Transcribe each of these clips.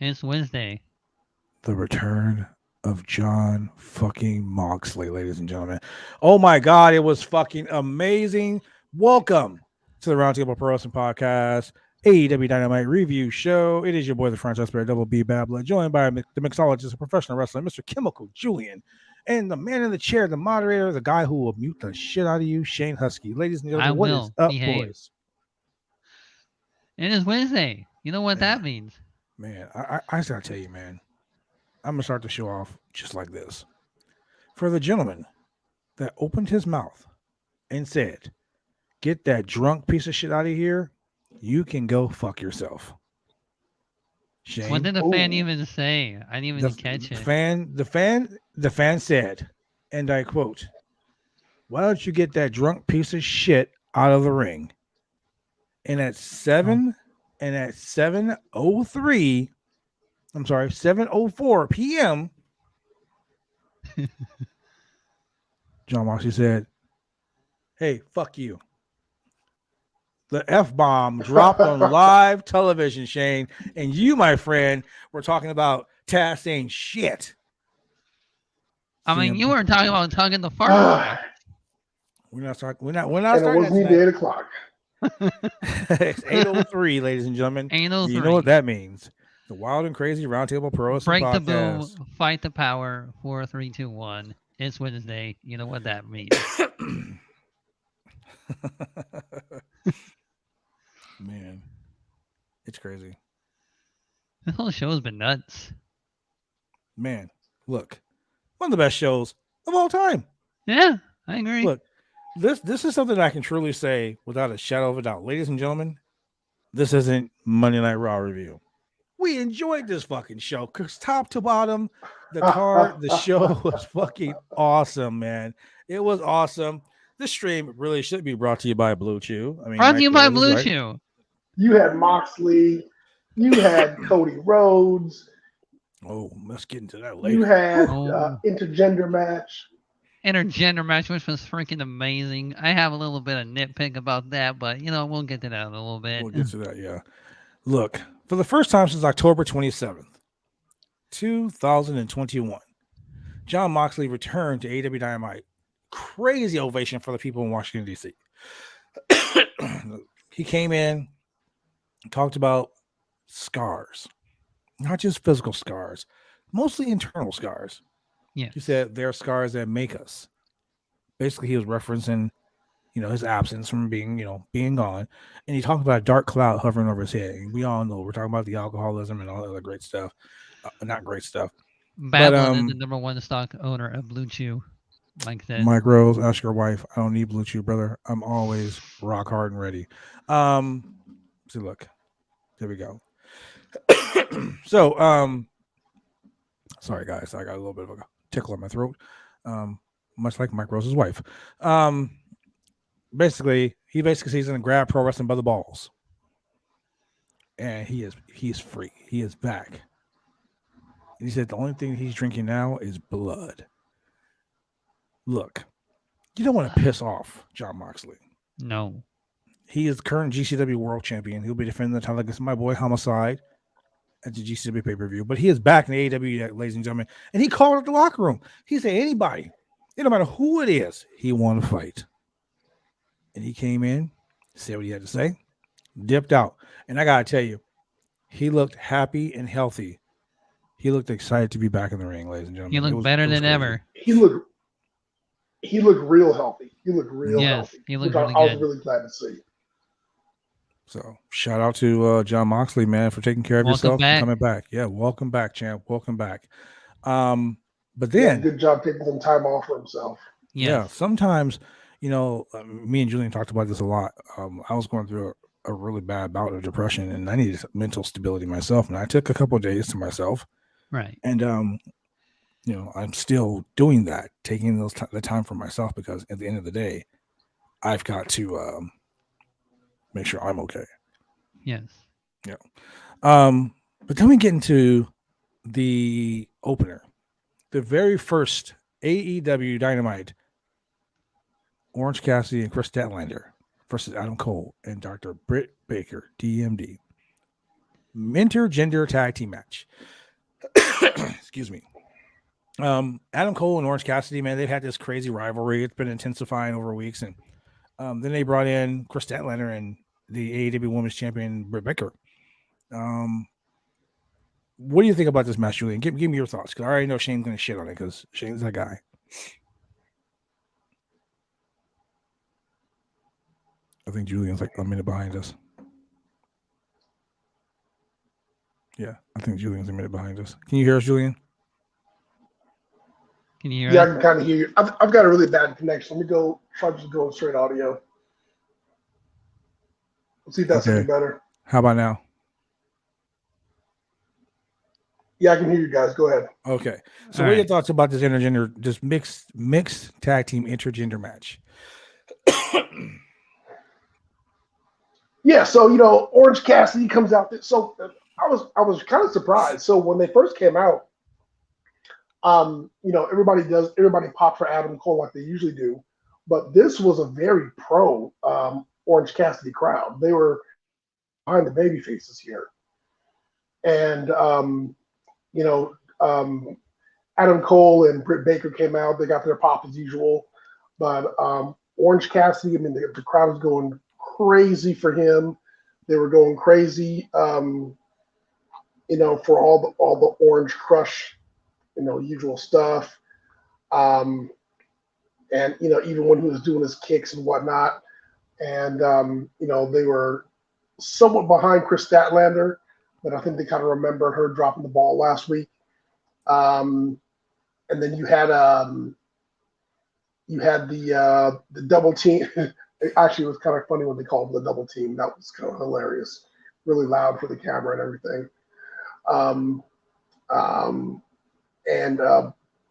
It's Wednesday. The return of John fucking Moxley, ladies and gentlemen. Oh my God, it was fucking amazing. Welcome to the Roundtable Pro Wrestling Podcast, AEW Dynamite review show. It is your boy, the French Whisperer, Double B Babla, joined by the mixologist, a professional wrestler, Mr. Chemical Julian, and the man in the chair, the moderator, the guy who will mute the shit out of you, Shane Husky. Ladies and I gentlemen, what is will up, behave. boys? It is Wednesday. You know what Man, that means. I just gotta tell you, man, I'm gonna start the show off just like this. For the gentleman that opened his mouth and said, "Get that drunk piece of shit out of here," you can go fuck yourself. What Shane, did the fan Oh, even say? I didn't the even catch it. fan said, and I quote, "Why don't you get that drunk piece of shit out of the ring?" And at Oh. 7:03, I'm sorry, 7:04 p.m., John Moxley said, "Hey, fuck you." The F bomb dropped on live television, Shane. And you, my friend, were talking about Taz saying shit. I mean, you CM, were talking about tugging the fart ah, box. we're not and it starting that wasn't even tonight. 8 o'clock. It's 8:03, ladies and gentlemen. You know what 803. that means. The Wild and Crazy Roundtable Pro Wrestling Break the Podcast. boom, fight the power. 4, 3, 2, 1. It's Wednesday. You know what that means. Man, it's crazy. This whole show has been nuts. Man, look, one of the best shows of all time. Yeah, I agree. Look, this is something I can truly say without a shadow of a doubt. Ladies and gentlemen, this isn't Monday Night Raw review. We enjoyed this fucking show because top to bottom, the show was fucking awesome, man. It was awesome. This stream really should be brought to you by Blue Chew. I mean, Brought to Mike you by Rose is Blue right. Chew. You had Moxley, you had Cody Rhodes, Oh, let's get into that you later. had Oh, intergender match. intergender match, which was freaking amazing. I have a little bit of nitpick about that, but we'll get to that in a little bit. We'll get to that, yeah. Look, for the first time since October 27th, 2021, John Moxley returned to AEW Dynamite. Crazy ovation for the people in Washington, D.C. He came in, talked about scars, not just physical scars, mostly internal scars. Yes. He said they're scars that make us. Basically, he was referencing, his absence from being gone, and he talked about a dark cloud hovering over his head. And we all know we're talking about the alcoholism and all that other great stuff. Not great stuff, but Babylon is the number one stock owner of Blue Chew, Mike said. Mike Rose, ask your wife. I don't need Blue Chew, brother. I'm always rock hard and ready. See, look, there we go. So, sorry guys, I got a little bit of a tickle in my throat, much like Mike Rose's wife. Basically, he basically says he's gonna grab pro wrestling by the balls, and he is free. He is back. And he said the only thing he's drinking now is blood. Look, you don't want to piss off John Moxley. No. He is current GCW World Champion. He'll be defending the title against my boy Homicide at the GCW pay-per-view. But he is back in the AEW, ladies and gentlemen. And he called it the locker room. He said, anybody, it don't matter who it is, he want to fight. And he came in, said what he had to say, dipped out. And I got to tell you, he looked happy and healthy. He looked excited to be back in the ring, ladies and gentlemen. He looked better than crazy. ever. He looked real healthy. He looked real Yes, healthy. he looked which really I was good. really glad to see. So shout out to John Moxley, man, for taking care of Welcome yourself back. and coming back. Yeah, welcome back, champ. Welcome back. But He had a then, good job taking some time off for himself. yeah, Yes. sometimes, me and Julian talked about this a lot. I was going through a really bad bout of depression, and I needed mental stability myself. And I took a couple of days to myself, Right. and I'm still doing that, taking the time for myself, because at the end of the day, I've got to make sure I'm okay. Yes. Yeah. But then we get into the opener, the very first AEW Dynamite, Orange Cassidy and Chris Statlander versus Adam Cole and Dr. Britt Baker, DMD. intergender tag team match. Excuse me. Adam Cole and Orange Cassidy, man, they've had this crazy rivalry. It's been intensifying over weeks, and then they brought in Chris Statlander and the AEW Women's Champion Britt Baker. What do you think about this match, Julian? Give me your thoughts, because I already know Shane's going to shit on it because Shane's that guy. I think Julian's like a minute behind us. Yeah, I think Julian's a minute behind us. Can you hear us, Julian? Can you hear Yeah, I us? can kind of hear you. I've got a really bad connection. Let me go try to go straight audio. Let's see if that's any better. How about now? Yeah, I can hear you guys. Go ahead. Okay. So what are your thoughts about this intergender, this mixed tag team intergender match? Yeah, so Orange Cassidy comes out. So I was kind of surprised. So when they first came out, everybody popped for Adam Cole like they usually do, but this was a very pro Orange Cassidy crowd. They were behind the baby faces here, and Adam Cole and Britt Baker came out. They got their pop as usual, but Orange Cassidy, I mean, the crowd was going crazy for him. They were going crazy, for all the Orange Crush, usual stuff. And even when he was doing his kicks and whatnot, and they were somewhat behind Chris Statlander, but I think they kind of remembered her dropping the ball last week. And then you had the double team. Actually, it was kind of funny when they called it the double team. That was kind of hilarious. Really loud for the camera and everything. And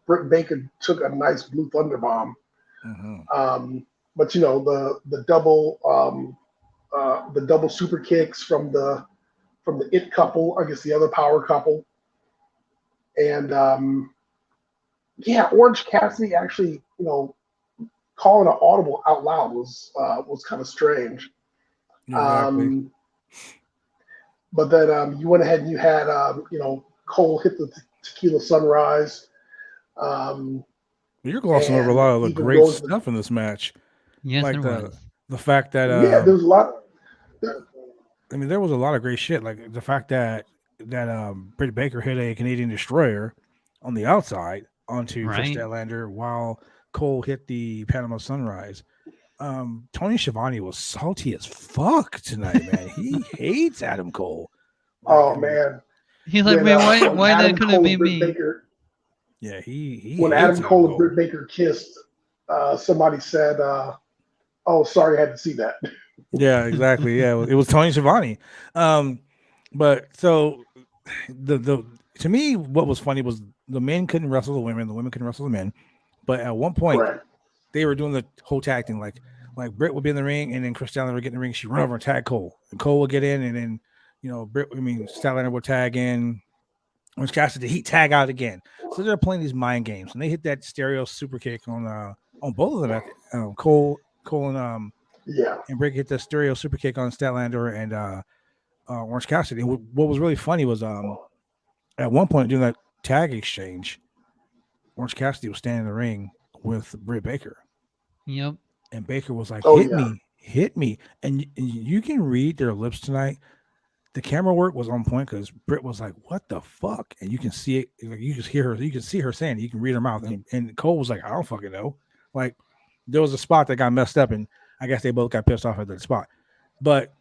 Britt Baker took a nice Blue Thunder bomb. Mm-hmm. But the double super kicks from the It couple, I guess the other power couple, and Orange Cassidy actually calling an audible out loud was kind of strange. Exactly. But then you went ahead and you had Cole hit the Tequila Sunrise. You're glossing over a lot of the great stuff in this match. Yes, like there the fact that there was a lot. I mean, there was a lot of great shit. Like the fact that Britt Baker hit a Canadian Destroyer on the outside onto Chris Statlander while Cole hit the Panama Sunrise. Tony Schiavone was salty as fuck tonight, man. He hates Adam Cole. Man. He's like, man, why that couldn't be me? Baker, yeah, he when Adam Cole and Britt Baker kissed, somebody said, "Oh, sorry, I had to see that." Yeah, exactly. Yeah, it was Tony Schiavone. But so the to me, what was funny was the men couldn't wrestle the women couldn't wrestle the men. But at one point, they were doing the whole tag thing. Like Britt would be in the ring, and then Chris Statlander would get in the ring. She'd run over and tag Cole, and Cole would get in, and then Statlander would tag in. Orange Cassidy, he'd tag out again. So they're playing these mind games, and they hit that stereo super kick on both of them. Cole and Britt hit the stereo super kick on Statlander and Orange Cassidy. And what was really funny was at one point during that tag exchange, Orange Cassidy was standing in the ring with Britt Baker. Yep. And Baker was like, hit me. And you can read their lips tonight. The camera work was on point because Britt was like, what the fuck? And you can see it. You just hear her. You can see her saying it. You can read her mouth. And Cole was like, I don't fucking know. Like, there was a spot that got messed up, and I guess they both got pissed off at that spot. But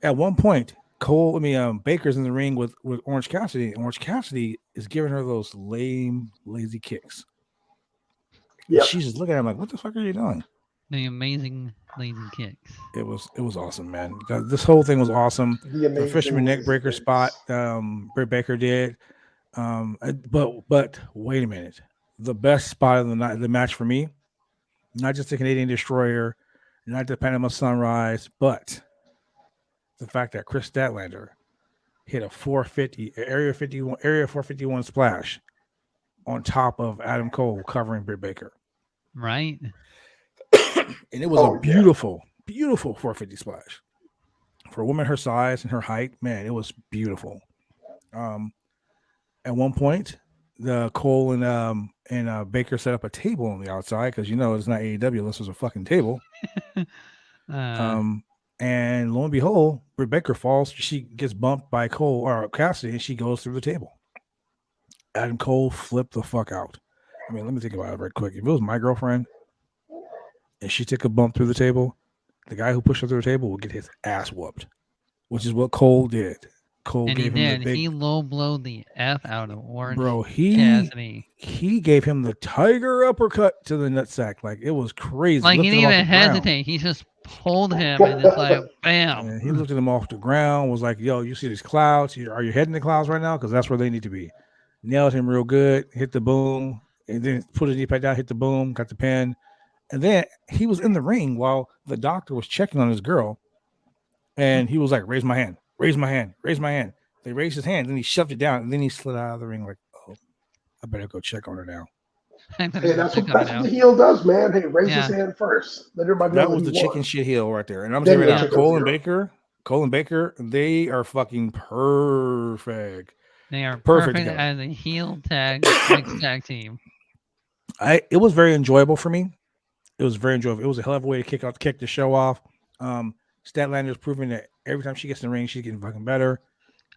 at one point, Baker's in the ring with Orange Cassidy, and Orange Cassidy is giving her those lame, lazy kicks. Yeah, she's just looking at him like, "What the fuck are you doing?" The amazing lazy kicks. It was awesome, man. This whole thing was awesome. The fisherman neck breaker spot, Britt Baker did. But wait a minute, the best spot of the match for me, not just the Canadian Destroyer, not the Panama Sunrise, but the fact that Chris Statlander hit a 450 area 451 splash on top of Adam Cole covering Britt Baker. Right. And it was a beautiful 450 splash. For a woman her size and her height, man, it was beautiful. At one point, the Cole and Baker set up a table on the outside because it's not AEW unless there's a fucking table. Uh, And lo and behold, Britt Baker falls. She gets bumped by Cole or Cassidy, and she goes through the table. Adam Cole flipped the fuck out. I mean, let me think about it very quick. If it was my girlfriend and she took a bump through the table, the guy who pushed her through the table would get his ass whooped, which is what Cole did. Cole and gave he him did. the big He low blowed the F out of Orange bro. Cassidy. He gave him the tiger uppercut to the nutsack. Like it was crazy. Like, he Lifted him didn't off even the ground. hesitate. He just pulled him and just like, bam. And he lifted him off the ground, was like, yo, you see these clouds? Are you heading the clouds right now? Because that's where they need to be. Nailed him real good, hit the boom, and then put his knee pad down, hit the boom, got the pin. And then he was in the ring while the doctor was checking on his girl. And he was like, raise my hand, raise my hand, raise my hand. They raised his hand, then he shoved it down, and then he slid out of the ring like, oh, I better go check on her now. Hey, that's what the heel does, man. Hey, raise his hand first. Let everybody know that was the chicken shit heel right there. And I'm saying right now, Cole and Baker, they are fucking perfect. They are perfect as a heel tag team. It was very enjoyable for me. It was very enjoyable. It was a hell of a way to kick the show off. Statlander's proving that every time she gets in the ring, she's getting fucking better.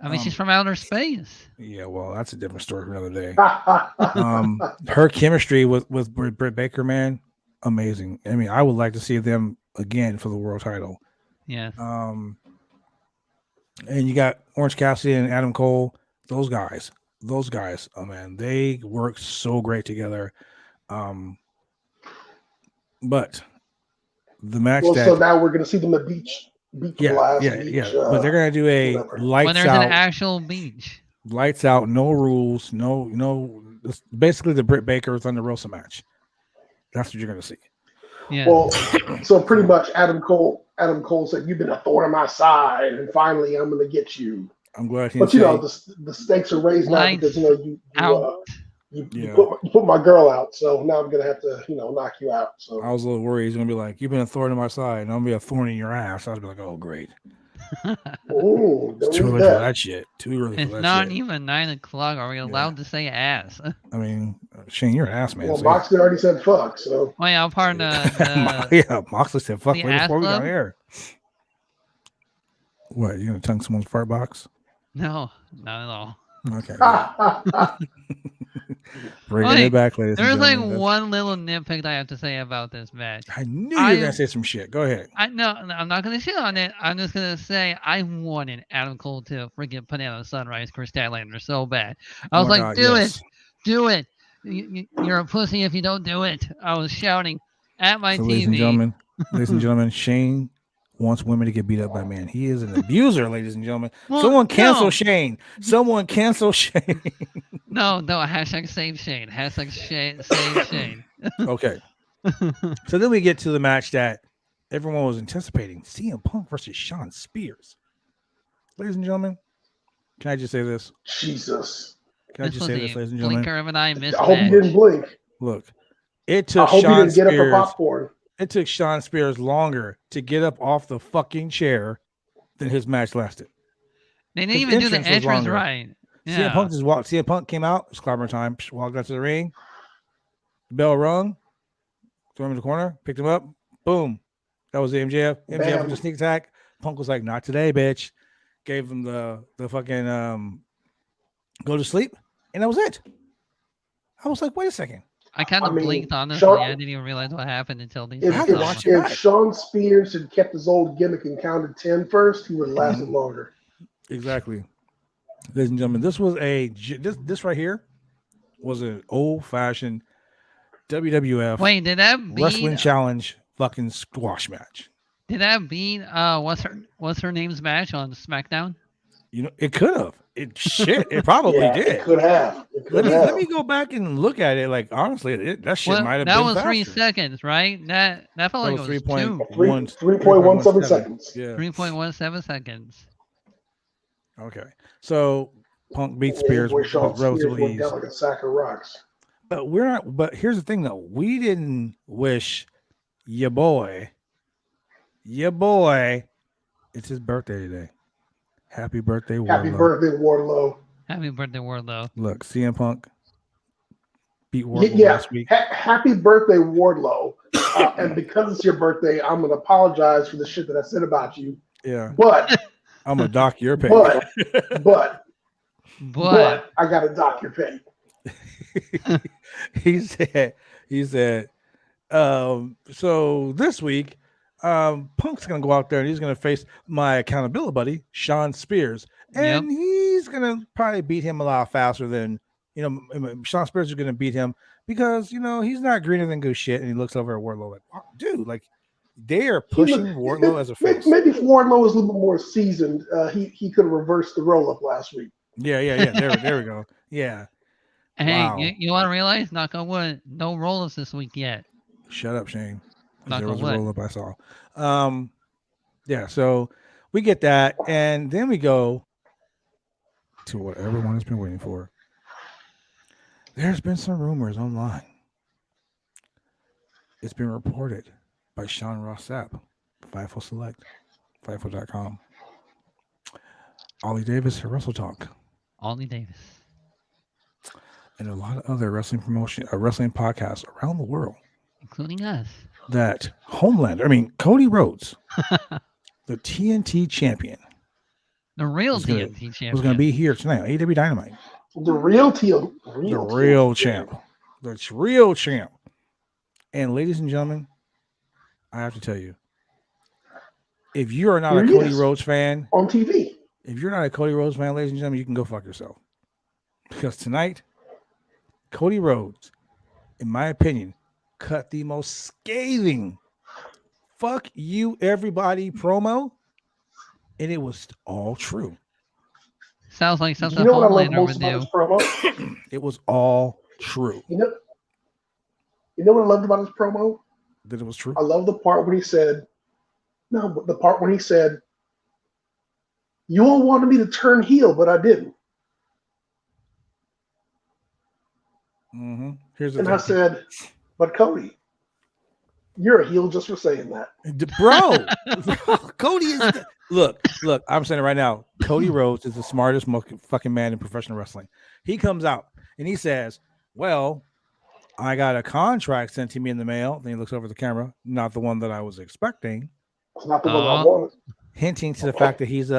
I mean, she's from outer space. Yeah, well, that's a different story for another day. Her chemistry with Britt Baker, man, amazing. I mean, I would like to see them again for the world title. Yeah. And you got Orange Cassidy and Adam Cole. Those guys, oh man, they work so great together. But the match so now we're gonna see them at beach. But they're gonna do a lights when there's out, an actual beach. Lights out, no rules, no. Basically, the Britt Baker Thunder Rosa match. That's what you're gonna see. Yeah. Well, so pretty much, Adam Cole said, "You've been a thorn in my side, and finally, I'm gonna get you." I'm glad. But the stakes are raised now because you put my girl out, so now I'm gonna have to knock you out. So I was a little worried he's gonna be like, "You've been a thorn in my side, and I'm gonna be a thorn in your ass." I was like, "Oh, great." It's too early for that shit. Too early. It's not even 9 o'clock. Are we allowed to say ass? I mean, Shane, you're an ass man. Well, Moxley already said fuck. So well, yeah, part of Moxley said fuck way before we got here. What, you gonna tongue someone's fart box? No, not at all. Okay. Bringing it back, ladies. There's like one little nitpick I have to say about this match. I knew you were gonna say some shit. Go ahead. No, I'm not gonna shit on it. I'm just gonna say I wanted Adam Cole to freaking put out a Sunrise Chris Statlander so bad. I was like, do it. You're a pussy if you don't do it. I was shouting at my TV. Ladies and gentlemen, Shane wants women to get beat up by men. He is an abuser, ladies and gentlemen. Well, Someone cancel Shane. Someone cancel Shane. No, hashtag save Shane. Hashtag save Shane. Okay. So then we get to the match that everyone was anticipating. CM Punk versus Shawn Spears. Ladies and gentlemen, can I just say this? Jesus. Can I just say this, ladies and gentlemen? Blinker of an eye I hope you didn't blink. Look, it took I hope Shawn you didn't get up for Spears. popcorn. It took Shawn Spears longer to get up off the fucking chair than his match lasted. They didn't even do the entrance right. Yeah. CM Punk came out. It's clobbering time. Walked out to the ring. Bell rung. Threw him in the corner. Picked him up. Boom. That was the MJF. MJF with the sneak attack. Punk was like, "Not today, bitch." Gave him the fucking go to sleep, and that was it. I was like, "Wait a second." I kind of blinked, honestly. I didn't even realize what happened until these. If Shawn Spears had kept his old gimmick and counted 10 first, he would have lasted longer. Exactly. Ladies and gentlemen, this was this right here was an old-fashioned WWF did that beat wrestling challenge fucking squash match. Did that beat what's her name's match on SmackDown? It could have. It probably did. It could have. Let me go back and look at it. Like, honestly, that shit might have been faster. That was 3 seconds, right? That felt like it was 3.17 seconds. Yeah. 3.17 seconds. Okay. So Punk beats Spears relatively easy. Like a sack of rocks. But here's the thing, though. We didn't wish your boy It's his birthday today. Happy birthday, Wardlow. Happy birthday, Wardlow. Happy birthday, Wardlow. Look, CM Punk beat Wardlow last week. Happy birthday, Wardlow. And because it's your birthday, I'm going to apologize for the shit that I said about you. Yeah. But I'm going to dock your pay. But I got to dock your pay. He said, so this week, Punk's going to go out there and he's going to face my accountability buddy, Sean Spears. And he's going to probably beat him a lot faster than, Sean Spears is going to beat him because, he's not greener than good shit. And he looks over at Wardlow like, oh, dude, like they are pushing Wardlow as a face. Maybe if Wardlow was a little bit more seasoned, he could have reversed the roll up last week. Yeah. There we go. Yeah. Hey, wow. you want to realize, knock on wood, no roll-ups this week yet. Shut up, Shane. Knock there was on a wood. roll-up I saw. Yeah, so we get that, and then we go to what everyone has been waiting for. There's been some rumors online. It's been reported by Sean Ross Sapp, FIFO Select, FIFO.com. Ollie Davis at Wrestle Talk. Ollie Davis. And a lot of other wrestling podcasts around the world. Including us. That Cody Rhodes, the TNT champion. The real TNT champion. Was going to be here tonight on AEW Dynamite. The real champ. The real champ. And ladies and gentlemen, I have to tell you, if you are not a Cody Rhodes fan on TV, ladies and gentlemen, you can go fuck yourself. Because tonight, Cody Rhodes, in my opinion, cut the most scathing "fuck you everybody" promo, and it was all true. Sounds like something Homelander would do. It was all true. You know what I loved about his promo? That it was true. I love the part when he said, "You all wanted me to turn heel, but I didn't." Mm-hmm. I said, "But Cody, you're a heel just for saying that." Bro, Cody is look, I'm saying it right now. Cody Rhodes is the smartest fucking man in professional wrestling. He comes out and he says, well, I got a contract sent to me in the mail. Then he looks over the camera, not the one that I was expecting. It's not the one I wanted. Hinting to the fact that he's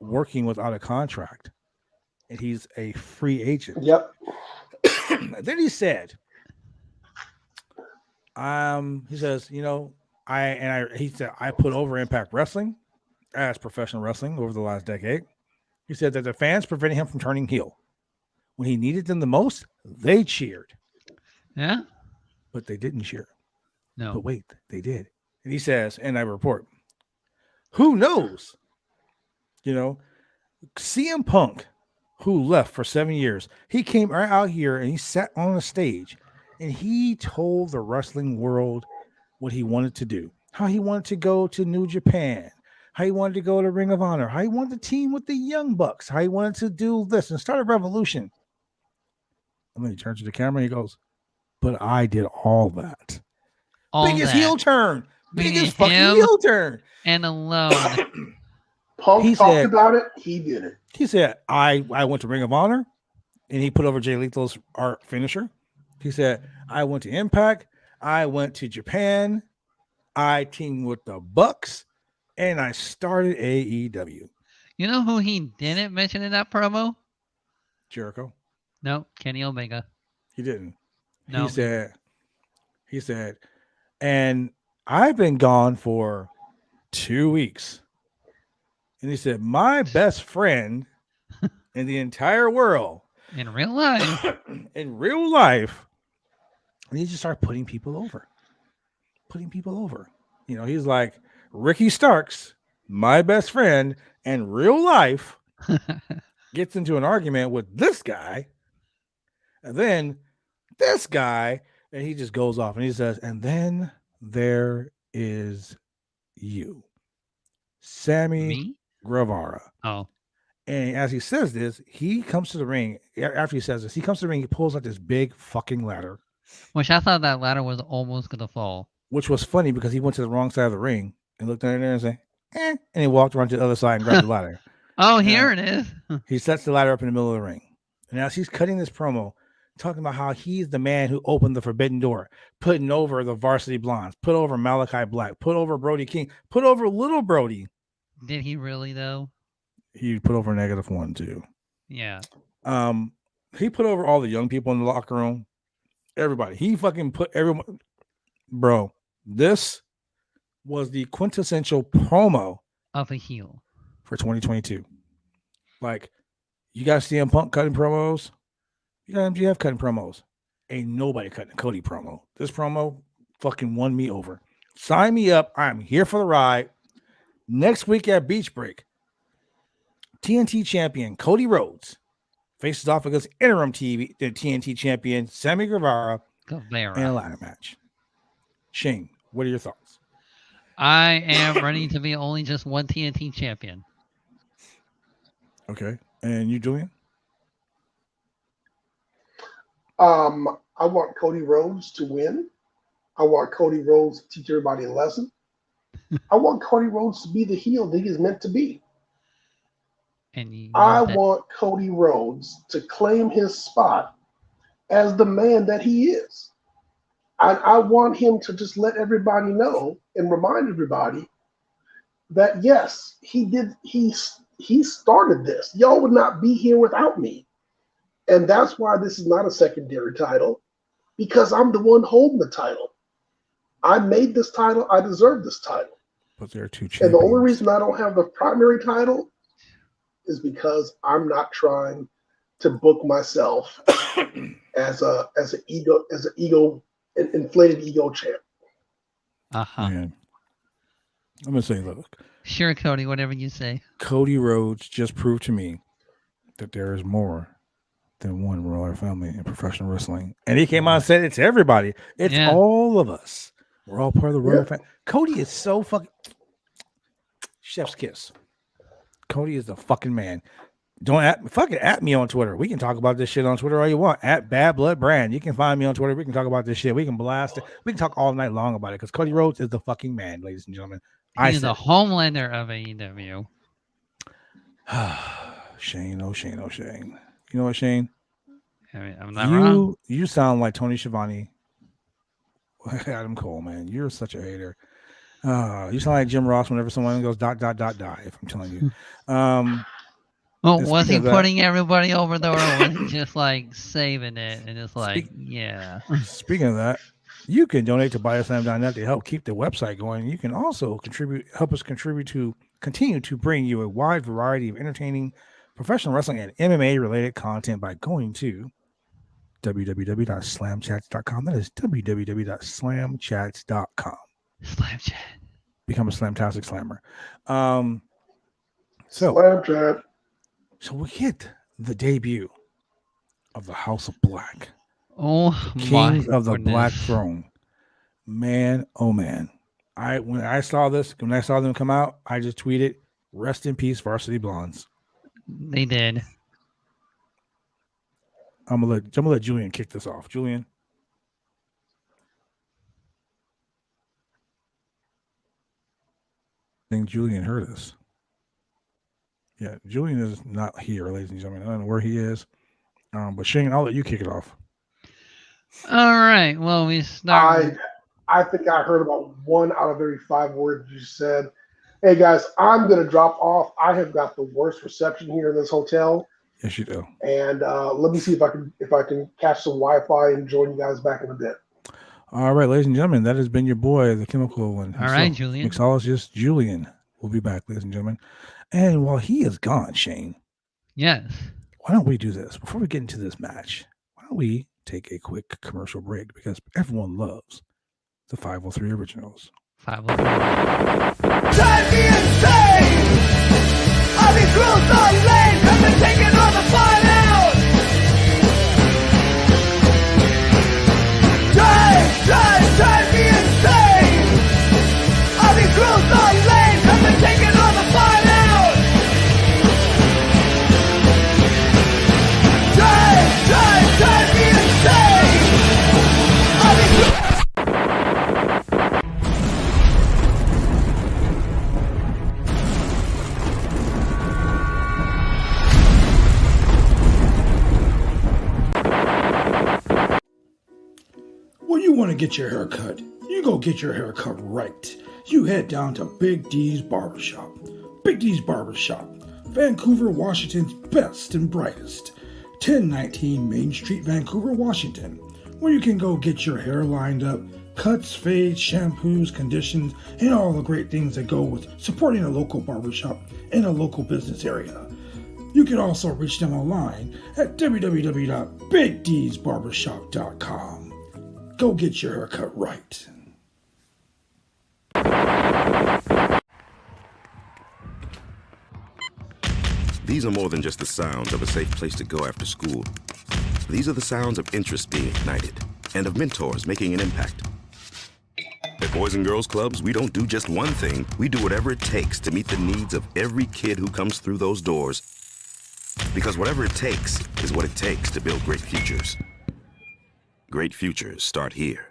working without a contract. And he's a free agent. Yep. Then he said, he says, I put over Impact Wrestling as professional wrestling over the last decade. He said that the fans prevented him from turning heel. When he needed them the most, they cheered. Yeah. But they didn't cheer. No. But wait, they did. And he says, and I report, who knows? CM Punk, who left for 7 years, he came right out here and he sat on a stage and he told the wrestling world what he wanted to do, how he wanted to go to New Japan, how he wanted to go to Ring of Honor, how he wanted to team with the Young Bucks, how he wanted to do this and start a revolution. And then he turns to the camera and he goes, but I did all that. Biggest heel turn. Biggest fucking heel turn. And alone. Punk talked about it. He did it. He said, I went to Ring of Honor and he put over Jay Lethal's art finisher. He said, I went to Impact. I went to Japan. I teamed with the Bucks and I started AEW. You know who he didn't mention in that promo? Jericho. No, Kenny Omega. He didn't. No. He said, and I've been gone for 2 weeks. And he said, my best friend in the entire world. In real life. And he just started putting people over. He's like, Ricky Starks, my best friend, in real life, gets into an argument with this guy. And then this guy, and he just goes off and he says, and then there is you, Sammy Guevara. Oh. And as he says this, he comes to the ring. After he says this, he comes to the ring. He pulls out this big fucking ladder. Which I thought that ladder was almost going to fall. Which was funny because he went to the wrong side of the ring and looked down there and said, and he walked around to the other side and grabbed the ladder. Oh, here it is. He sets the ladder up in the middle of the ring. And as he's cutting this promo, talking about how he's the man who opened the forbidden door, putting over the Varsity Blondes, put over Malachi Black, put over Brody King, put over Little Brody. Did he really, though? He put over -1 too. Yeah. He put over all the young people in the locker room. Everybody. He fucking put everyone. Bro, this was the quintessential promo of a heel for 2022. Like, you got CM Punk cutting promos. You got MJF cutting promos. Ain't nobody cutting a Cody promo. This promo fucking won me over. Sign me up. I'm here for the ride. Next week at Beach Break, TNT champion Cody Rhodes faces off against interim TNT champion Sammy Guevara in a ladder match. Shane, what are your thoughts? I am ready to be only just one TNT champion. Okay. And you, Julian? I want Cody Rhodes to win. I want Cody Rhodes to teach everybody a lesson. I want Cody Rhodes to be the heel that he is meant to be. And I want Cody Rhodes to claim his spot as the man that he is. I want him to just let everybody know and remind everybody that, yes, he did. He started this. Y'all would not be here without me. And that's why this is not a secondary title, because I'm the one holding the title. I made this title. I deserve this title. But there are two champions. And the only reason I don't have the primary title is because I'm not trying to book myself as an inflated ego champ. Man, I'm gonna say, look. Sure, Cody, whatever you say. Cody Rhodes just proved to me that there is more than one royal family in professional wrestling. And he came out and said it's everybody. It's all of us. We're all part of the royal family. Cody is so fucking chef's kiss. Cody is the fucking man. Don't at me on Twitter. We can talk about this shit on Twitter all you want. At Bad Blood Brand. You can find me on Twitter. We can talk about this shit. We can blast it. We can talk all night long about it because Cody Rhodes is the fucking man, ladies and gentlemen. He's the Homelander of AEW. Shane, oh Shane, oh Shane. You know what, Shane? I mean, I'm not wrong. You sound like Tony Schiavone. Adam Cole, man. You're such a hater. You sound like Jim Ross whenever someone goes ... die, if I'm telling you. Well, was he putting everybody over there, or was he just like saving it and just like, Speaking of that, you can donate to BioSlam.net to help keep the website going. You can also help us contribute to continue to bring you a wide variety of entertaining professional wrestling and MMA related content by going to www.slamchats.com. That is www.slamchats.com. Slamchat. Become a Slamtastic Slammer. Slamchat. So we get the debut of the House of Black. Oh, the Kings of the Black Throne. Man, oh man. When I saw them come out, I just tweeted, "Rest in peace, Varsity Blondes." They did. I'm gonna let Julian kick this off. Julian. I think Julian heard us. Yeah, Julian is not here, ladies and gentlemen. I don't know where he is. But Shane, I'll let you kick it off. All right. Well, we start. I think I heard about 1 out of every 5 words you said. Hey guys, I'm gonna drop off. I have got the worst reception here in this hotel. Yes, you do. And let me see if I can catch some Wi-Fi and join you guys back in a bit. All right, ladies and gentlemen, that has been your boy, the chemical one. All right, Julian. Mixologist Julian will be back, ladies and gentlemen. And while he is gone, Shane. Yes. Why don't we do this before we get into this match? Why don't we take a quick commercial break because everyone loves the 503 originals. 503. Drive me insane! I'll be cruel so late, I've been taking all the fun out! Drive me insane! I'll be cruel so late, I've been taking all the fun out! Drive me insane! I'll be cruel. want to get your hair cut? You go get your hair cut right. You head down to Big D's Barbershop. Big D's Barbershop, Vancouver, Washington's best and brightest. 1019 Main Street, Vancouver, Washington, where you can go get your hair lined up, cuts, fades, shampoos, conditions, and all the great things that go with supporting a local barbershop in a local business area. You can also reach them online at www.bigdsbarbershop.com. Go get your haircut right. These are more than just the sounds of a safe place to go after school. These are the sounds of interest being ignited and of mentors making an impact. At Boys and Girls Clubs, we don't do just one thing. We do whatever it takes to meet the needs of every kid who comes through those doors. Because whatever it takes is what it takes to build great futures. Great futures start here.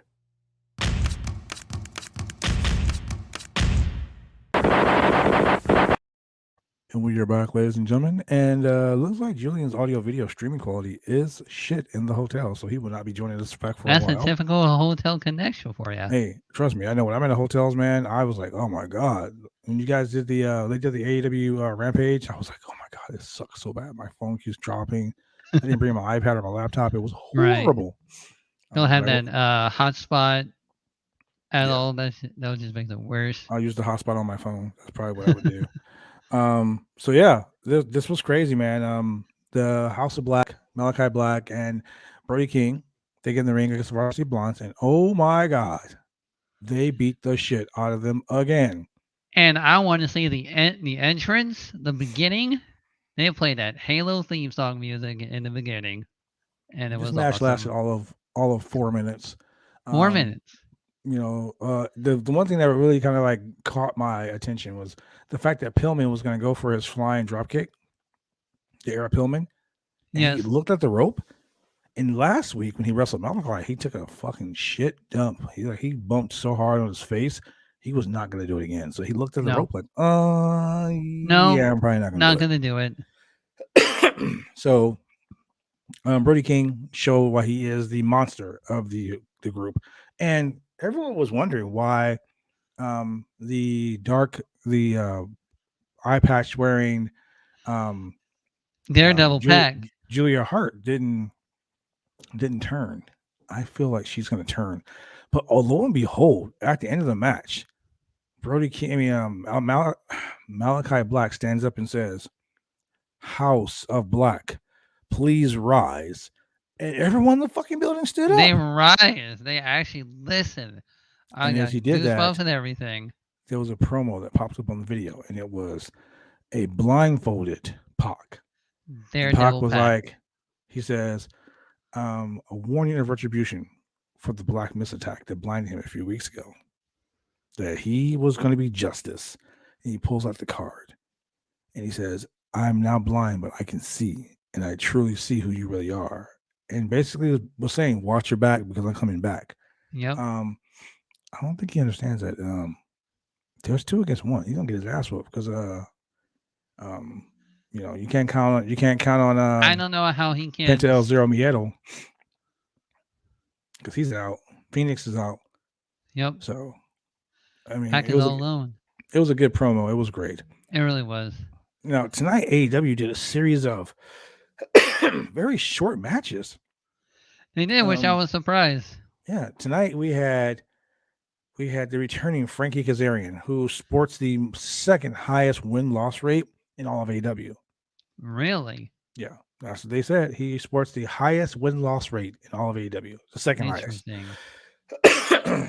And we are back, ladies and gentlemen. And looks like Julian's audio video streaming quality is shit in the hotel, so he will not be joining us back for a while. That's a typical hotel connection for you. Hey, trust me, I know when I'm in the hotels, man, I was like, oh my god. When you guys did the AEW Rampage, I was like, oh my god, this sucks so bad. My phone keeps dropping. I didn't bring my iPad or my laptop. It was horrible. Right. Don't have that hotspot at all. That would just make it worse. I'll use the hotspot on my phone. That's probably what I would do. So yeah, this was crazy, man. The House of Black, Malachi Black, and Brody King, they get in the ring against the Varsity Blondes, and oh my god, they beat the shit out of them again. And I want to see the entrance, the beginning. They played that Halo theme song music in the beginning, and it was match awesome. lasted all of 4 minutes. 4 minutes. You know, the one thing that really kind of like caught my attention was the fact that Pillman was going to go for his flying dropkick, the Era Pillman. And he looked at the rope. And last week when he wrestled Malachi, he took a fucking shit dump. He bumped so hard on his face, he was not going to do it again. So he looked at the rope like, no, yeah, I'm probably not going to do it. So Brody King showed why he is the monster of the group. And everyone was wondering why the eye patch wearing Daredevil pack Julia Hart didn't turn. I feel like she's going to turn, but lo and behold, at the end of the match, Brody King, Malachi Black stands up and says, "House of Black, please rise." And everyone in the fucking building stood up. They rise. They actually listen. And as he did that, and everything. There was a promo that popped up on the video, and it was a blindfolded Pac. Pac was like, he says, a warning of retribution for the Black Mist attack that blinded him a few weeks ago. That he was going to be justice. And he pulls out the card, and he says, "I'm now blind, but I can see, and I truly see who you really are." And basically was saying, watch your back because I'm coming back. Yep. I don't think he understands that. There's 2 against 1. He's gonna get his ass whooped because you know, you can't count on I don't know how he can Penta El Zero Miedo because he's out. Phoenix is out. Yep. So I mean, Pac is all alone. It was a good promo. It was great. It really was. Now tonight AEW did a series of very short matches. They did, which I was surprised. Yeah, tonight we had the returning Frankie Kazarian, who sports the second highest win-loss rate in all of AEW. Really? Yeah, that's what they said. He sports the highest win-loss rate in all of AEW, the second highest.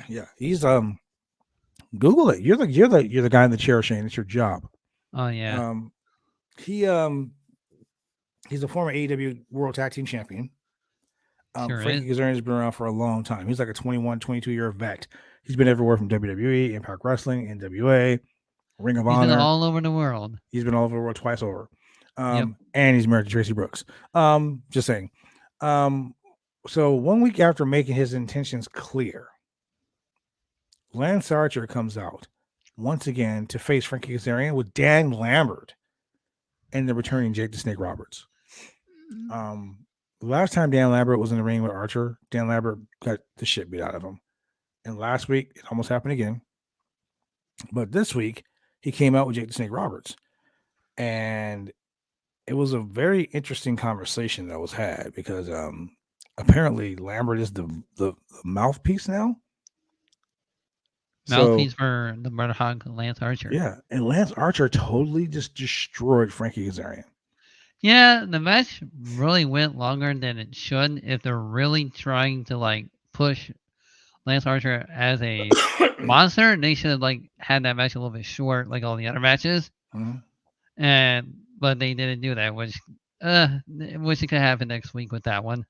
Yeah, he's Google it. You're the guy in the chair, Shane. It's your job. Oh yeah. He's a former AEW World Tag Team Champion. Frankie Kazarian has been around for a long time. He's like a 21, 22-year vet. He's been everywhere from WWE, Impact Wrestling, NWA, Ring of Honor. He's been all over the world. He's been all over the world twice over. And he's married to Tracy Brooks. Just saying. So 1 week after making his intentions clear, Lance Archer comes out once again to face Frankie Kazarian with Dan Lambert and the returning Jake the Snake Roberts. The last time Dan Lambert was in the ring with Archer, Dan Lambert got the shit beat out of him. And last week, it almost happened again. But this week, he came out with Jake the Snake Roberts. And it was a very interesting conversation that was had because apparently Lambert is the mouthpiece now. Mouthpiece for the Murder Hawk, Lance Archer. Yeah, and Lance Archer totally just destroyed Frankie Kazarian. Yeah, the match really went longer than it should. If they're really trying to like push Lance Archer as a monster, they should have like had that match a little bit short, like all the other matches. Mm-hmm. But they didn't do that, which it could happen next week with that one.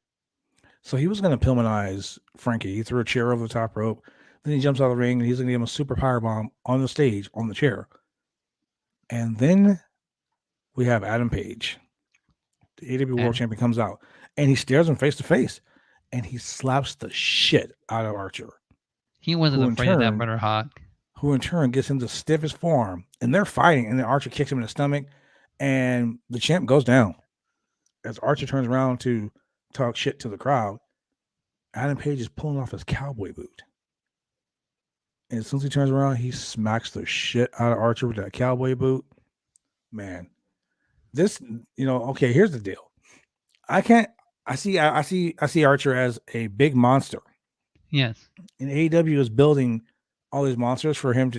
So he was going to Pillmanize Frankie. He threw a chair over the top rope. Then he jumps out of the ring and he's going to give him a super powerbomb on the stage on the chair. And then we have Adam Page. The AEW World Champion comes out and he stares him face to face and he slaps the shit out of Archer. He wasn't afraid of that Murder Hawk. Who in turn gets him to stiff his forearm. And they're fighting and then Archer kicks him in the stomach and the champ goes down. As Archer turns around to talk shit to the crowd, Adam Page is pulling off his cowboy boot. And as soon as he turns around, he smacks the shit out of Archer with that cowboy boot. Man, this, okay, here's the deal. I see Archer as a big monster. Yes. And AEW is building all these monsters for him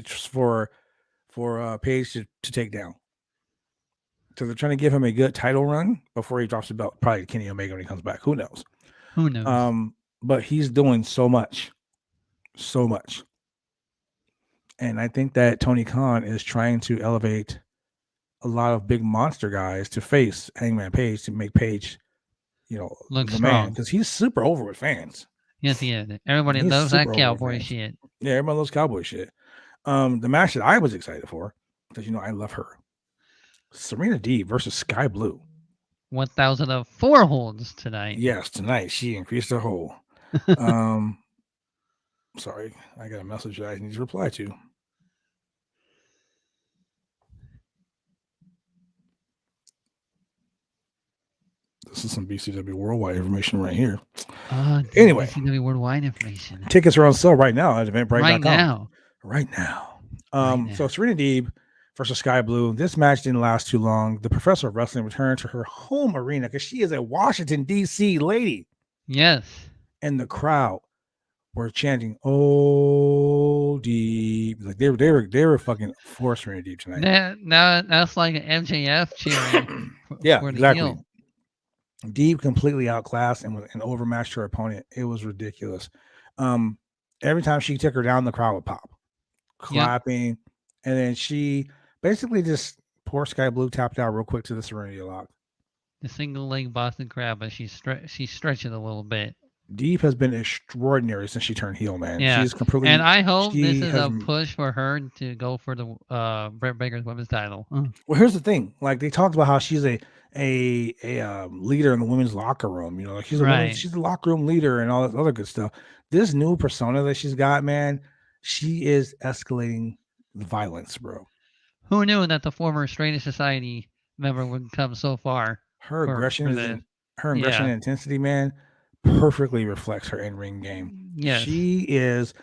for Page to take down. So they're trying to give him a good title run before he drops the belt. Probably Kenny Omega when he comes back. Who knows? Who knows? But he's doing so much. And I think that Tony Khan is trying to elevate a lot of big monster guys to face Hangman Page to make Page, look the strong. man, because he's super over with fans. Yes, he is. Everybody loves that cowboy shit. Yeah, everybody loves cowboy shit. The match that I was excited for, because I love her. Serena Deeb versus Sky Blue. 1,004 holds tonight. Yes, tonight she increased her hold. Sorry, I got a message that I need to reply to. This is some BCW Worldwide information right here. Anyway, BCW Worldwide information. Tickets are on sale right now at eventbrite.com. Right now. So Serena Deeb versus Sky Blue. This match didn't last too long. The Professor of Wrestling returned to her home arena because she is a Washington, D.C. lady. Yes. And the crowd were chanting, "Oh, Deeb!" Like they were fucking for Serena Deeb tonight. That's like an MJF cheering. Yeah, exactly. Deeb completely outclassed and overmatched her opponent. It was ridiculous. Every time she took her down, the crowd would pop, clapping, and then she basically just poor Sky Blue tapped out real quick to the Serenity Lock. The single leg Boston Crab, but she stretched it a little bit. Deeb has been extraordinary since she turned heel, man. Yeah. She's completely. And I hope this is a push for her to go for the Britt Baker's women's title. Well, here's the thing: like they talked about how she's a leader in the women's locker room. Like she's she's the locker room leader and all this other good stuff. This new persona that she's got, man, she is escalating the violence, bro. Who knew that the former Stranger Society member would come so far? Her aggression and intensity, man, perfectly reflects her in-ring game. Yes. She is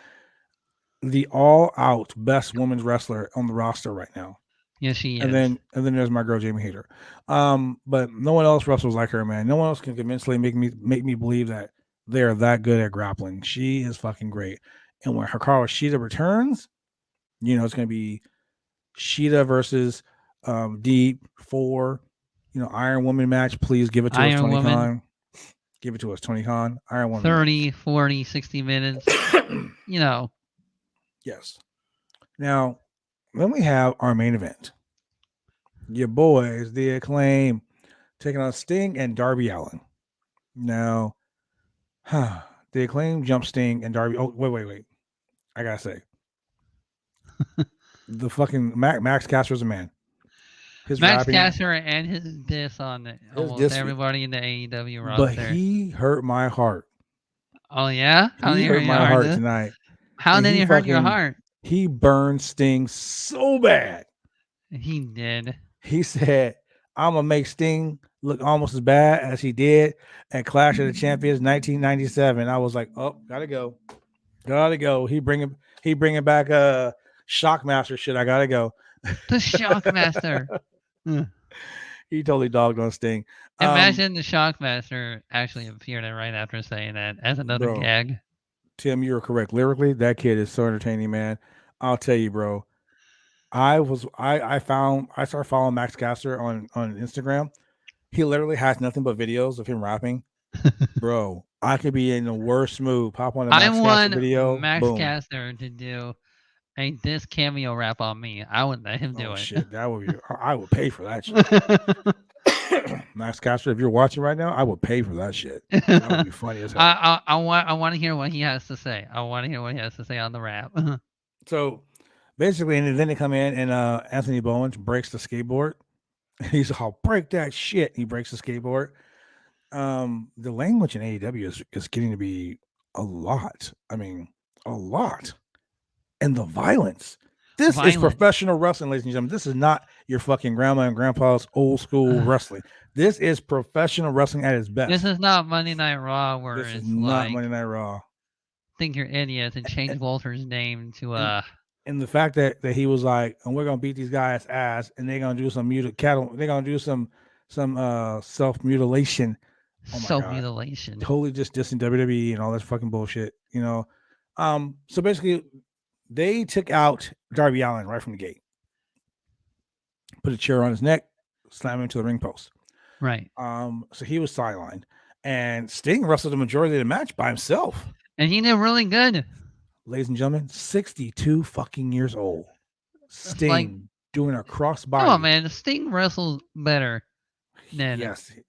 the all-out best women's wrestler on the roster right now. Yes, she is. And then there's my girl Jamie Hayter. But no one else wrestles like her, man. No one else can convincingly make me believe that they are that good at grappling. She is fucking great. And when Hikaru Shida returns, it's gonna be Shida versus Deep for Iron Woman match. Please give it to us, Tony Khan. Give it to us, Tony Khan. Iron Woman. 30, 40, 60 minutes. Yes. Now, then we have our main event. Your boys, The Acclaim, taking on Sting and Darby Allin. Now, The Acclaim jump Sting and Darby. Oh, wait. I gotta say. The fucking Max Caster's a man. Max Caster and his diss on almost everybody in the AEW roster. But he hurt my heart. Oh, yeah? He hurt my heart tonight. How did he hurt your heart? He burned Sting so bad. He did. He said, I'm going to make Sting look almost as bad as he did at Clash of the Champions 1997. I was like, oh, gotta go. Gotta go. He bringing back Shockmaster shit. I gotta go. The Shockmaster. He totally dogged on Sting. Imagine the Shockmaster actually appeared right after saying that as another gag. Tim, you're correct. Lyrically, that kid is so entertaining, man. I'll tell you, bro. I started following Max Caster on Instagram. He literally has nothing but videos of him rapping. Bro, I could be in the worst mood. Pop on a Max Caster video. Max Caster to do a diss cameo rap on me. I wouldn't let him do it. Shit, that would be. I would pay for that shit. Max Caster, if you're watching right now, I would pay for that shit. That would be funny as hell. I want to hear what he has to say. I want to hear what he has to say on the rap. So basically, and then they come in and Anthony Bowen breaks the skateboard. He's all, break that shit. He breaks the skateboard. The language in AEW is getting to be a lot. I mean, a lot. And the violence. This is professional wrestling, ladies and gentlemen. This is not your fucking grandma and grandpa's old school wrestling. This is professional wrestling at its best. This is not Monday Night Raw where this it's is not like, Monday Night Raw. Think you're idiots and change Walter's name to And the fact that he was like, and we're gonna beat these guys' ass, and they're gonna do some they're gonna do some self-mutilation. Oh self-mutilation. Totally just dissing WWE and all this fucking bullshit, you know. So basically they took out Darby Allin right from the gate. Put a chair on his neck, slam him to the ring post. Right. So he was sidelined. And Sting wrestled the majority of the match by himself. And he did really good. Ladies and gentlemen, 62 fucking years old. Sting doing a crossbody. Come on, man. Sting wrestles better than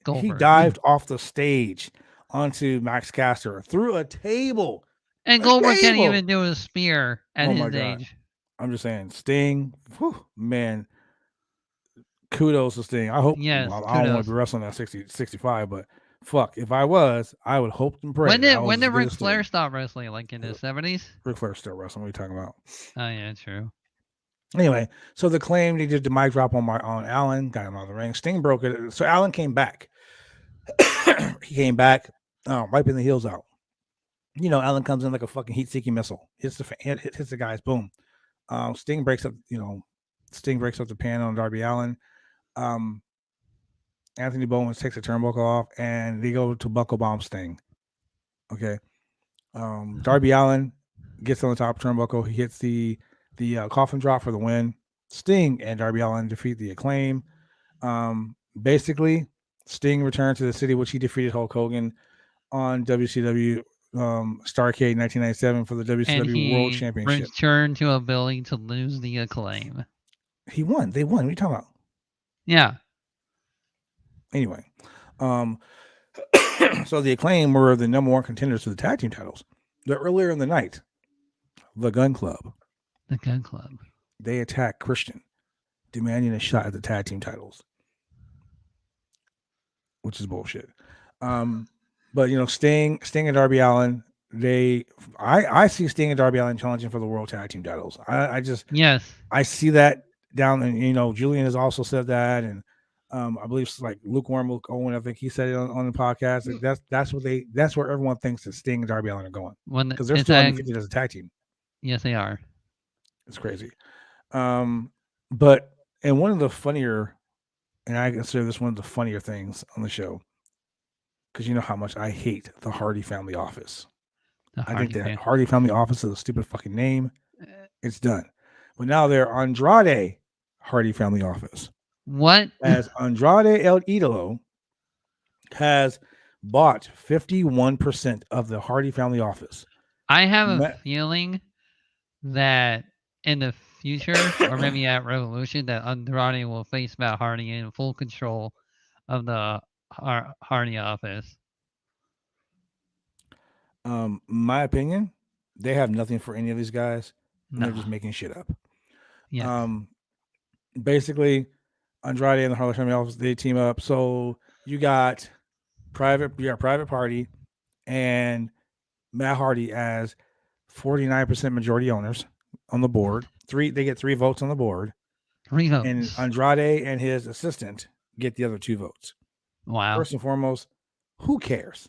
Goldberg. He dived off the stage onto Max Caster through a table. And Goldberg can't even do a spear at his age. I'm just saying, Sting, man, kudos to Sting. I hope, I don't want to be wrestling at 65, but fuck, if I was, I would hope and pray. When did Ric Flair stop wrestling? Like in his 70s? Ric Flair's still wrestling. What are you talking about? Oh, yeah, true. Anyway, so the claim they did the mic drop on Allen, got him out of the ring. Sting broke it. So Allen came back. He came back, wiping the heels out. You know, Allen comes in like a fucking heat-seeking missile. Hits the guys, boom. Sting breaks up the pan on Darby Allin. Anthony Bowen takes a turnbuckle off, and they go to buckle bomb Sting. Okay. Darby Allin gets on the top turnbuckle. He hits the coffin drop for the win. Sting and Darby Allin defeat the Acclaim. Basically, Sting returned to the city, which he defeated Hulk Hogan on WCW Starrcade 1997 for the WCW World Championship. Returned to a building to lose the Acclaim. He won. They won. What are you talking about? Yeah. Anyway, so the Acclaim were the number one contenders for the tag team titles. But earlier in the night, the Gun Club. They attacked Christian, demanding a shot at the tag team titles, which is bullshit. But you know, Sting and Darby Allin, I see Sting and Darby Allin challenging for the World Tag Team titles. I see that down, and you know, Julian has also said that, and I believe like Lukewarm Owen, I think he said it on the podcast. Like that's where everyone thinks that Sting and Darby Allin are going, because they're still undefeated as a tag team. Yes, they are. It's crazy. But one of the funnier, and I consider this one of the funnier things on the show, because you know how much I hate the Hardy Family Office. I think that Hardy Family Office is a stupid fucking name. It's done. But now they're Andrade Hardy Family Office. What? As Andrade El Idolo has bought 51% of the Hardy Family Office. I have a feeling that in the future, or maybe at Revolution, that Andrade will face Matt Hardy in full control of the Hardy office. My opinion, they have nothing for any of these guys. No. They're just making shit up. Yeah. Basically, Andrade and the Hardy Family Office, they team up. So you got Private Party and Matt Hardy as 49% majority owners on the board. They get 3 votes on the board. 3 votes. And Andrade and his assistant get the other 2 votes. Wow. First and foremost, who cares?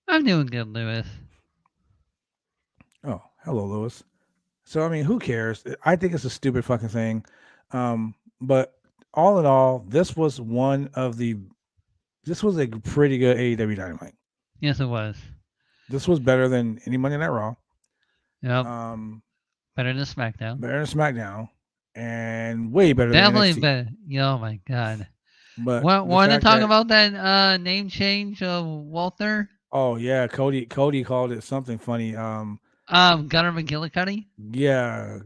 I'm doing good, Lewis. Oh, hello, Lewis. So I mean, who cares? I think it's a stupid fucking thing. But all in all, this was a pretty good AEW Dynamite. Yes, it was. This was better than any Monday Night Raw. Yep. Um, Better than SmackDown. better than SmackDown, and way better Definitely than NXT. better. Oh my god. But Want to talk about that name change of Walter? Oh yeah, Cody called it something funny. Gunnar McGillicuddy. Yeah,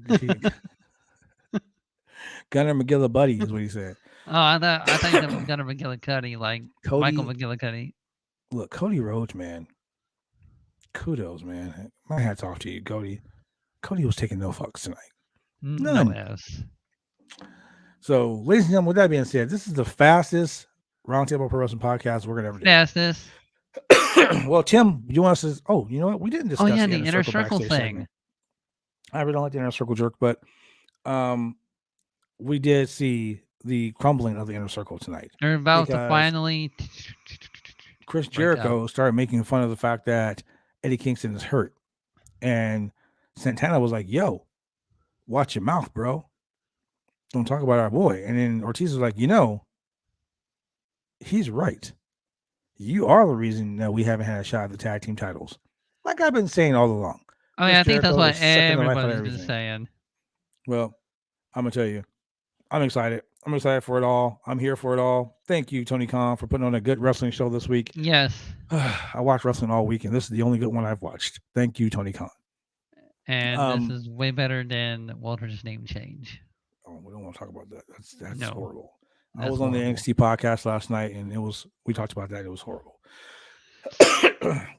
Gunnar McGillibuddy is what he said. Oh, I thought you said Gunnar McGillicuddy, like Cody, Michael McGillicuddy. Look, Cody Rhodes, man. Kudos, man. My hat's off to you, Cody. Cody was taking no fucks tonight. None. No F's. So, ladies and gentlemen, with that being said, this is the fastest Roundtable Pro Wrestling podcast we're gonna ever do. Fastest. Well, Tim, you want us to? Oh, you know what? We didn't discuss the inner circle thing. Segment. I really don't like the inner circle jerk, but we did see the crumbling of the inner circle tonight. They're about to finally. Chris Jericho started making fun of the fact that Eddie Kingston is hurt, and Santana was like, "Yo, watch your mouth, bro. Don't talk about our boy." And then Ortiz was like, he's right. You are the reason that we haven't had a shot at the tag team titles. Like I've been saying all along. Oh, yeah, I think that's what everybody's been saying. Well, I'm going to tell you, I'm excited. I'm excited for it all. I'm here for it all. Thank you, Tony Khan, for putting on a good wrestling show this week. Yes. I watched wrestling all week, and this is the only good one I've watched. Thank you, Tony Khan. And this is way better than Walter's name change. Oh, we don't want to talk about that. That's no. horrible. I was on the NXT podcast last night, and we talked about that. It was horrible.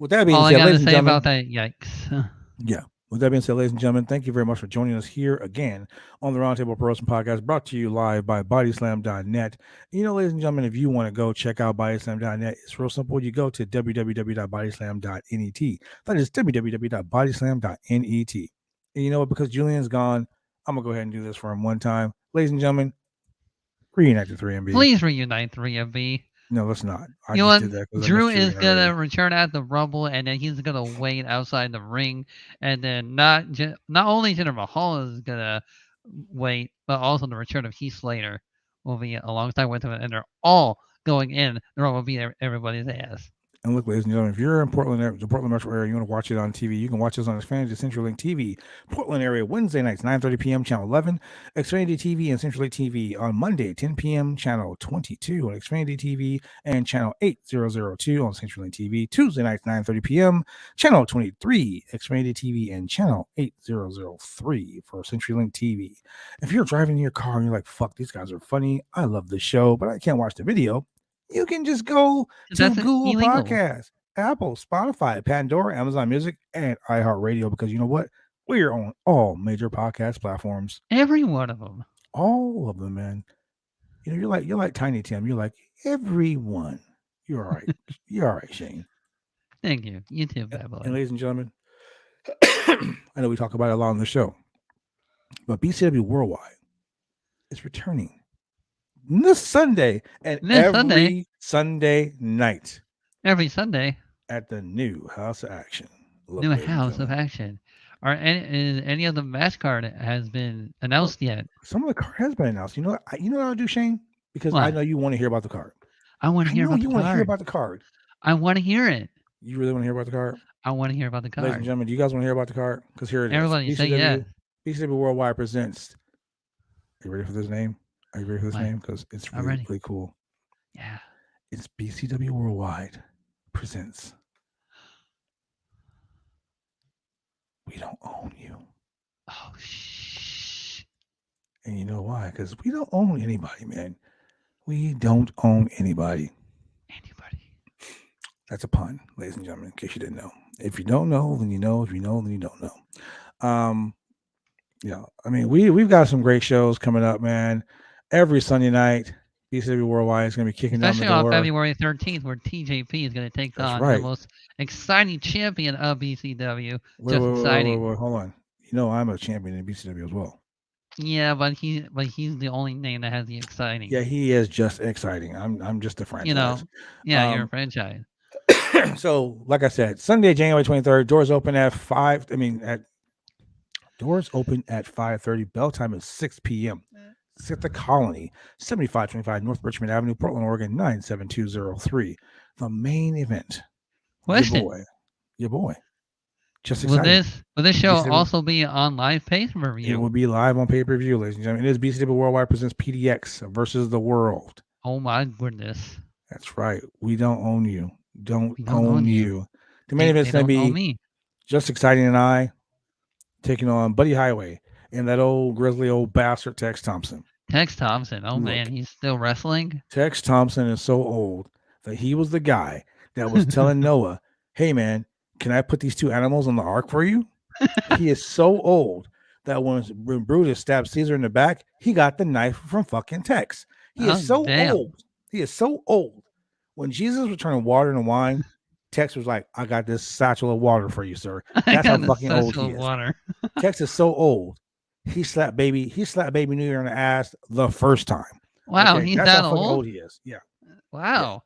With that being said, all I got to say about that, yikes. Yeah. With that being said, ladies and gentlemen, thank you very much for joining us here again on the Roundtable Pro Wrestling Podcast, brought to you live by bodyslam.net. Ladies and gentlemen, if you want to go check out bodyslam.net, it's real simple. You go to www.bodyslam.net. That is www.bodyslam.net. And you know what? Because Julian's gone, I'm going to go ahead and do this for him one time. Ladies and gentlemen, reunite the 3MB. Please reunite 3MB. No, let's not. You know what? Drew is going to return at the Rumble, and then he's going to wait outside the ring. And then not only Jinder Mahal is going to wait, but also the return of Heath Slater will be alongside with him. And they're all going in. The Rumble will beat everybody's ass. And look, ladies and gentlemen, if you're in Portland, the Portland metro area, you want to watch it on TV, you can watch us on Xfinity CenturyLink TV, Portland area, Wednesday nights, 9:30 p.m., Channel 11, Xfinity TV and CenturyLink TV on Monday, 10 p.m., Channel 22 on Xfinity TV and Channel 8002 on CenturyLink TV, Tuesday nights, 9:30 p.m., Channel 23, Xfinity TV and Channel 8003 for CenturyLink TV. If you're driving in your car and you're like, fuck, these guys are funny, I love this show, but I can't watch the video, you can just go to Google Podcasts, Apple, Spotify, Pandora, Amazon Music, and iHeartRadio, because you know what? We are on all major podcast platforms. Every one of them. All of them, man. You're like Tiny Tim. You're like everyone. You're all right. You're all right, Shane. Thank you. You too, bad boy. And ladies and gentlemen, I know we talk about it a lot on the show, but BCW Worldwide is returning this Sunday and every Sunday night. Every Sunday at the new House of Action. New House of Action. Is any of the match card has been announced yet? Some of the card has been announced. You know what I'll do, Shane? Because I know you want to hear about the card. I want to hear about the card. You want to hear about the card. I want to hear it. You really want to hear about the card? I want to hear about the card. Ladies and gentlemen, do you guys want to hear about the card? Because here it is. Everybody say yes. BCW Worldwide presents. Are you ready for this name? Are you ready for this name? Because it's really, really cool. Yeah. It's BCW Worldwide presents. We don't own you. Oh, shh. And you know why? Because we don't own anybody, man. We don't own anybody. That's a pun, ladies and gentlemen, in case you didn't know. If you don't know, then you know. If you know, then you don't know. I mean, we've got some great shows coming up, man. Every Sunday night, BCW Worldwide is going to be kicking down the door. Especially on February 13th, where TJP is going to take on the most exciting champion of BCW. Wait, hold on. I'm a champion in BCW as well. Yeah, but he's the only name that has the exciting. Yeah, he is just exciting. I'm just a franchise. You're a franchise. So, like I said, Sunday, January 23rd, doors open at 5. I mean, at Doors open at 5:30. Bell time is 6 p.m. It's at the Colony, 7525 North Richmond Avenue, Portland, Oregon, 97203. The main event. Question. Your boy. Just Will excited. this show BCW also be on live pay-per-view? It will be live on pay-per-view, ladies and gentlemen. It is BCW Worldwide presents PDX versus the World. Oh my goodness. That's right. We don't own you. We don't own you. The main event's going to They don't own be me. Just Exciting and I taking on Buddy Highway and that old grizzly old bastard Tex Thompson. Tex Thompson. Oh Look. man, he's still wrestling. Tex Thompson is so old that he was the guy that was telling Noah, "Hey man, can I put these two animals on the ark for you?" He is so old that when Brutus stabbed Caesar in the back, he got the knife from fucking Tex. He is so old. He is so old. When Jesus was turning water into wine, Tex was like, "I got this satchel of water for you, sir." That's how fucking old he is. Water. Tex is so old. He slapped baby New Year in the ass the first time. Wow, he's that's that how fucking old he is. Yeah. Wow.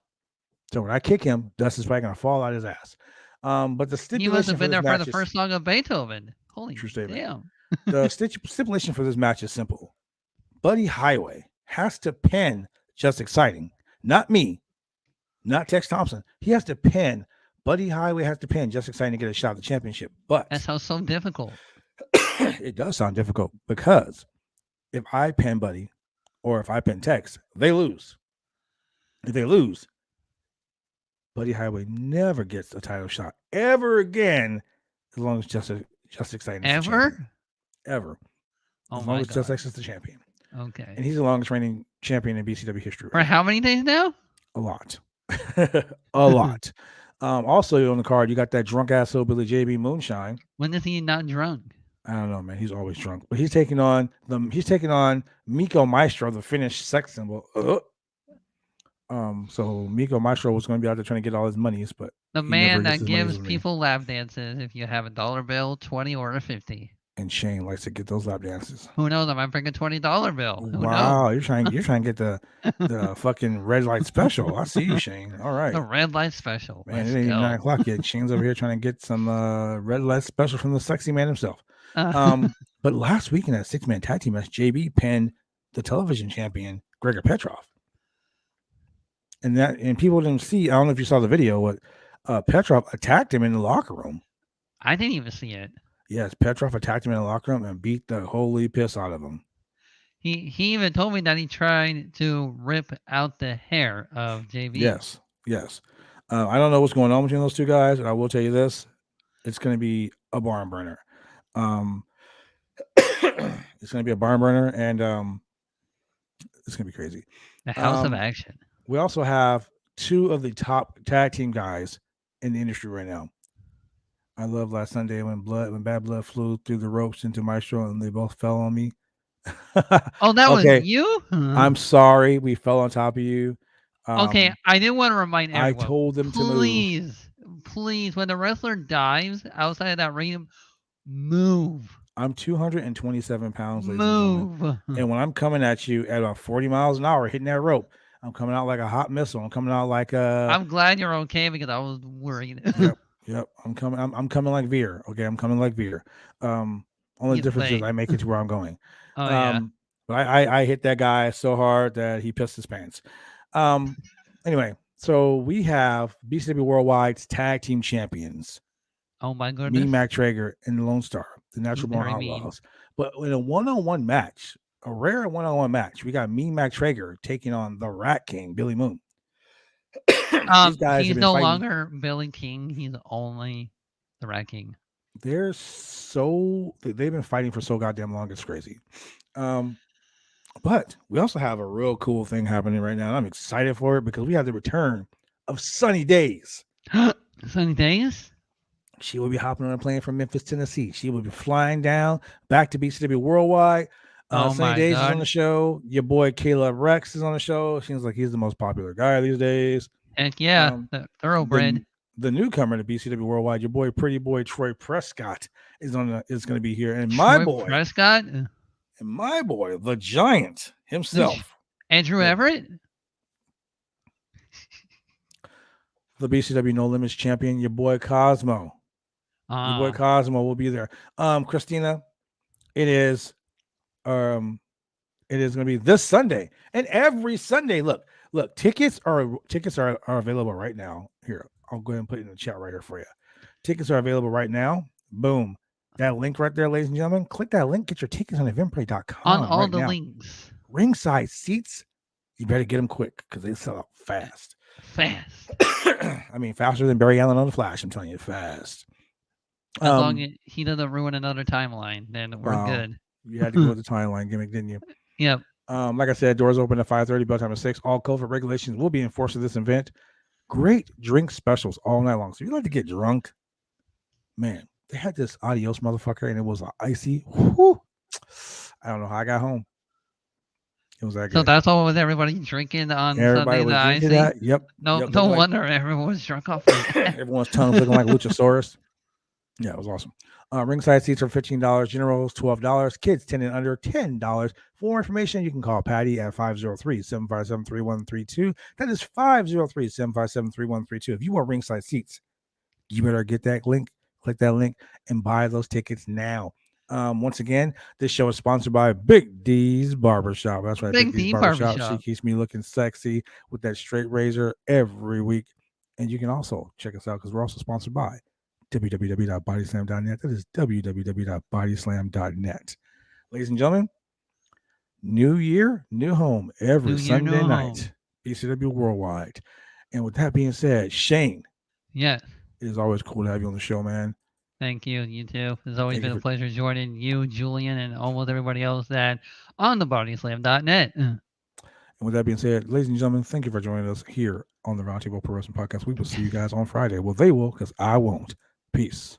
So when I kick him, dust is probably gonna fall out his ass. But the stipulation He must have been there for the is, first song of Beethoven. Holy true statement. damn. The stipulation for this match is simple. Buddy Highway has to pin Just Exciting, not me, not Tex Thompson. He has to pin. Buddy Highway has to pin Just Exciting to get a shot at the championship. But that sounds so difficult. It does sound difficult because if I pin Buddy or if I pin Tex, they lose. If they lose, Buddy Highway never gets a title shot ever again, as long as Just Exciting is the champion. Ever. Oh as my long as God. Just Exciting is the champion. Okay. And he's the longest reigning champion in BCW history. For how many days now? A lot. A lot. Also on the card, you got that drunk ass hillbilly JB Moonshine. When is he not drunk? I don't know, man. He's always drunk. But he's taking on Miko Maestro, the Finnish sex symbol. So Miko Maestro was going to be out there trying to get all his monies, but the man that gives people lap dances if you have a $1 bill, 20 or a 50. And Shane likes to get those lap dances. Who knows? I might bring a $20 bill. Who wow, knows? you're trying to get the fucking red light special. I see you, Shane. All right. The red light special. Man, it ain't 9 o'clock yet. Shane's over here trying to get some red light special from the sexy man himself. But last week in that 6-man tag team match, JB pinned the television champion Gregor Petrov. And people didn't see. I don't know if you saw the video. What Petrov attacked him in the locker room. I didn't even see it. Yes, Petrov attacked him in the locker room and beat the holy piss out of him. He even told me that he tried to rip out the hair of JB. Yes. I don't know what's going on between those two guys, but I will tell you this: it's going to be a barn burner. It's going to be a barn burner, and it's going to be crazy. The house of action. We also have two of the top tag team guys in the industry right now. I love last Sunday when Bad Blood flew through the ropes into Maestro and they both fell on me. Oh, that was you? I'm sorry. We fell on top of you. Okay, I did want to remind everyone. I told them to move. Please, when the wrestler dives outside of that ring, move. I'm 227 pounds, ladies move. And when I'm coming at you at about 40 miles an hour, hitting that rope, I'm coming out like a hot missile. I'm coming out like a... I'm glad you're okay because I was worried. Yep. I'm coming like Veer. Okay, I'm coming like Veer. Only difference is I make it to where I'm going. Yeah. But I hit that guy so hard that he pissed his pants. Anyway, so we have BCW Worldwide's tag team champions. Oh my goodness. Me, Mac Traeger, and Lone Star, the Natural Born Outlaws. But in a one-on-one match, a rare one-on-one match, we got me, Mac Traeger, taking on the Rat King, Billy Moon. He's no longer Billy King. He's only the Rat King. They've been fighting for so goddamn long. It's crazy. But we also have a real cool thing happening right now. I'm excited for it because we have the return of Sunny Days. Sunny Days? She will be hopping on a plane from Memphis, Tennessee. She will be flying down back to BCW Worldwide. Sunny Days is on the show. Your boy Caleb Rex is on the show. Seems like he's the most popular guy these days. Heck yeah, the thoroughbred. The newcomer to BCW Worldwide, your boy, pretty boy Troy Prescott is going to be here, and my boy Prescott, and my boy, the Giant himself, Andrew Everett, the BCW No Limits champion, your boy Cosmo. Your boy Cosmo will be there. Christina, It is going to be this Sunday, and every Sunday. Look, tickets are available right now. Here, I'll go ahead and put it in the chat right here for you. Tickets are available right now. Boom. That link right there, ladies and gentlemen. Click that link. Get your tickets on eventbrite.com. On all right the now. links. Ringside seats, you better get them quick because they sell out fast. Fast. I mean, faster than Barry Allen on the Flash. I'm telling you, fast. As long as he doesn't ruin another timeline, then we're good. You had to go with the timeline gimmick, didn't you? Yep. Like I said, doors open at 5:30, bell time at 6. All COVID regulations will be enforced at this event. Great drink specials all night long. So if you like to get drunk, man, they had this Adios motherfucker, and it was icy. Whew. I don't know how I got home. It was that good. So that's all with everybody drinking on Sunday night. That. Yep. No wonder everyone was drunk off of that. Everyone's tongues looking like Luchasaurus. Yeah, it was awesome. Ringside seats are $15. Generals, $12. Kids 10 and under, $10. For more information, you can call Patty at 503-757-3132. That is 503-757-3132. If you want ringside seats, you better get that link, click that link, and buy those tickets now. Once again, this show is sponsored by Big D's Barbershop. That's right, Big D's Barbershop. She keeps me looking sexy with that straight razor every week. And you can also check us out because we're also sponsored by www.bodyslam.net. That is www.bodyslam.net. Ladies and gentlemen, new year, new home every Sunday night. ECW Worldwide. And with that being said, Shane. Yes. It is always cool to have you on the show, man. Thank you. You too. It's always been a pleasure joining you, Julian, and almost everybody else that on the bodyslam.net. And with that being said, ladies and gentlemen, thank you for joining us here on the Roundtable Pro Wrestling Podcast. We will see you guys on Friday. Well, they will, because I won't. Peace.